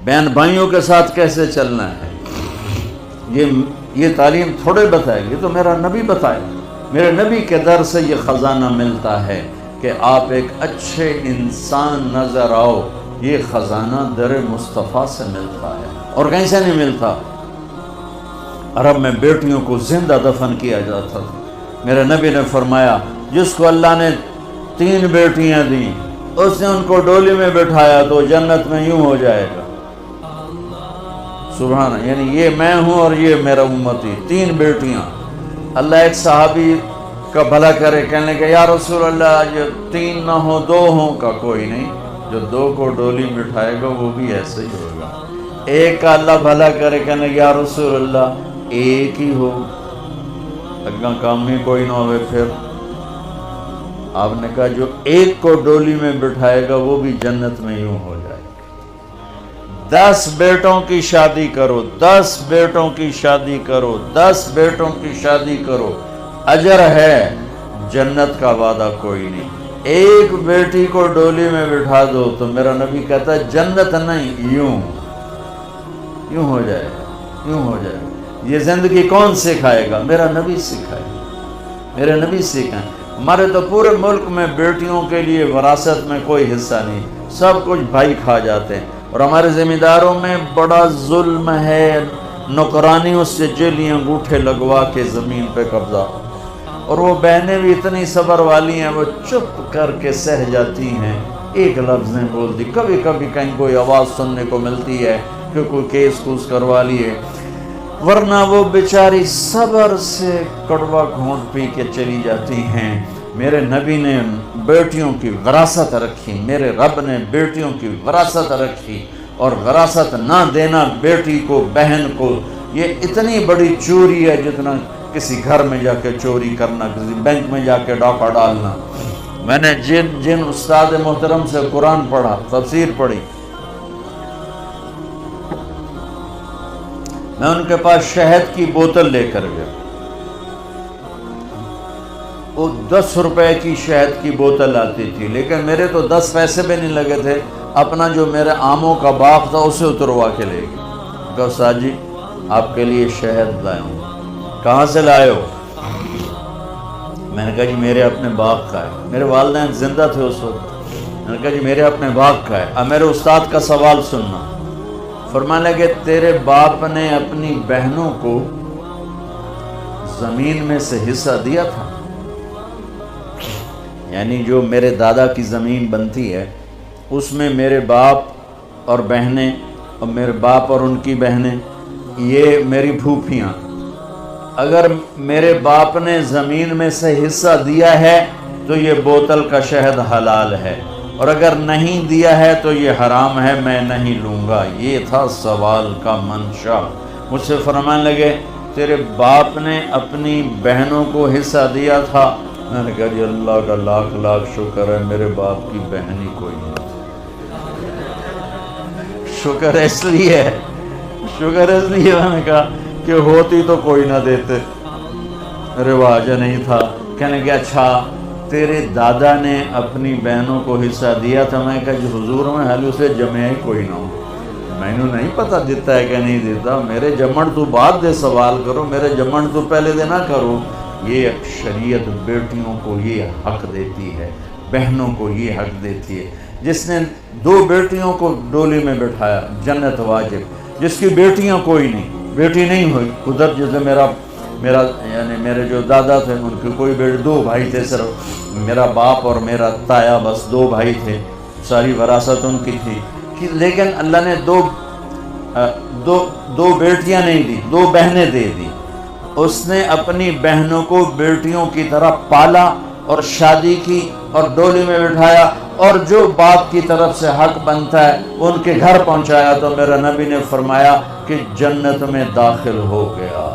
بہن بھائیوں کے ساتھ کیسے چلنا ہے، یہ تعلیم تھوڑے بتائے گی، تو میرا نبی بتائے. میرے نبی کے در سے یہ خزانہ ملتا ہے کہ آپ ایک اچھے انسان نظر آؤ. یہ خزانہ در مصطفیٰ سے ملتا ہے اور کہیں سے نہیں ملتا. عرب میں بیٹیوں کو زندہ دفن کیا جاتا تھا. میرے نبی نے فرمایا جس کو اللہ نے 3 بیٹیاں دیں اس نے ان کو ڈولی میں بٹھایا تو جنت میں یوں ہو جائے گا. سبحان اللہ. یعنی یہ میں ہوں اور یہ میرا امتی، 3 بیٹیاں. اللہ ایک صحابی کا بھلا کرے، کہنے کہ یا رسول اللہ جو 3 نہ ہوں 2 ہوں. کا کوئی نہیں، جو 2 کو ڈولی میں بٹھائے گا وہ بھی ایسے ہی ہوگا. ایک کا اللہ بھلا کرے، کہنے کہ یا رسول اللہ ایک ہی ہو، اگلا کام ہی کوئی نہ ہوئے. پھر آپ نے کہا جو ایک کو ڈولی میں بٹھائے گا وہ بھی جنت میں یوں ہو جائے گا. 10 بیٹوں کی شادی کرو، 10 بیٹوں کی شادی کرو، 10 بیٹوں کی شادی کرو، اجر ہے، جنت کا وعدہ کوئی نہیں. ایک بیٹی کو ڈولی میں بٹھا دو تو میرا نبی کہتا ہے جنت نہیں، یوں ہو جائے گا، یوں ہو جائے گا. یہ زندگی کون سکھائے گا؟ میرا نبی سکھائے گا، میرے نبی سکھائیں. ہمارے تو پورے ملک میں بیٹیوں کے لیے وراثت میں کوئی حصہ نہیں، سب کچھ بھائی کھا جاتے ہیں. اور ہمارے ذمہ داروں میں بڑا ظلم ہے، نوکرانیوں سے جیلی انگوٹھے لگوا کے زمین پہ قبضہ. اور وہ بہنیں بھی اتنی صبر والی ہیں، وہ چپ کر کے سہ جاتی ہیں، ایک لفظ نہیں بولتی. کبھی کبھی کہیں کوئی آواز سننے کو ملتی ہے کہ کوئی کیس کوس کروا لیے، ورنہ وہ بیچاری صبر سے کڑوا گھونٹ پی کے چلی جاتی ہیں. میرے نبی نے بیٹیوں کی وراثت رکھی، میرے رب نے بیٹیوں کی وراثت رکھی. اور وراثت نہ دینا بیٹی کو، بہن کو، یہ اتنی بڑی چوری ہے جتنا کسی گھر میں جا کے چوری کرنا، کسی بینک میں جا کے ڈاکہ ڈالنا. میں نے جن استاد محترم سے قرآن پڑھا، تفسیر پڑھی، میں ان کے پاس شہد کی بوتل لے کر گیا. وہ 10 روپے کی شہد کی بوتل آتی تھی، لیکن میرے تو 10 پیسے بھی نہیں لگے تھے. اپنا جو میرے آموں کا باغ تھا اسے اتروا کے لے گئے. کہا استاد جی آپ کے لیے شہد لائے ہوں. کہاں سے لائے ہو؟ میں نے کہا جی میرے اپنے باغ کا ہے. میرے والدین زندہ تھے اس وقت. میں نے کہا جی میرے اپنے باغ کا ہے. اب میرے استاد کا سوال سننا. فرمانے لگے تیرے باپ نے اپنی بہنوں کو زمین میں سے حصہ دیا تھا؟ یعنی جو میرے دادا کی زمین بنتی ہے اس میں میرے باپ اور بہنیں، اور میرے باپ اور ان کی بہنیں، یہ میری پھوپھیاں، اگر میرے باپ نے زمین میں سے حصہ دیا ہے تو یہ بوتل کا شہد حلال ہے، اور اگر نہیں دیا ہے تو یہ حرام ہے، میں نہیں لوں گا. یہ تھا سوال کا منشا. مجھ سے فرمانے لگے تیرے باپ نے اپنی بہنوں کو حصہ دیا تھا؟ میں نے کہا جی اللہ کا لاکھ لاکھ شکر ہے میرے باپ کی بہن ہی کوئی نہیں. شکر اس لیے میں نے کہا کہ ہوتی تو کوئی نہ دیتے، رواج نہیں تھا. کہنے کہ اچھا تیرے دادا نے اپنی بہنوں کو حصہ دیا تھا؟ میں کہا جی حضور میں حال اسے جمع ہی کوئی نہ ہو، میں نے نہیں پتہ دیتا ہے کہ نہیں دیتا. میرے جمن تو بعد دے سوال کرو، میرے جمن تو پہلے دے نہ کرو. یہ شریعت بیٹیوں کو یہ حق دیتی ہے، بہنوں کو یہ حق دیتی ہے. جس نے 2 بیٹیوں کو ڈولی میں بٹھایا جنت واجب. جس کی بیٹیاں کوئی نہیں، بیٹی نہیں ہوئی، ادھر جیسے میرا یعنی میرے جو دادا تھے ان کے کوئی بیٹے، 2 بھائی تھے صرف، میرا باپ اور میرا تایا، بس 2 بھائی تھے، ساری وراثت ان کی تھی. لیکن اللہ نے دو بیٹیاں نہیں دی، 2 بہنیں دے دی. اس نے اپنی بہنوں کو بیٹیوں کی طرح پالا اور شادی کی اور ڈولی میں بٹھایا، اور جو باپ کی طرف سے حق بنتا ہے ان کے گھر پہنچایا. تو میرا نبی نے فرمایا کہ جنت میں داخل ہو گیا.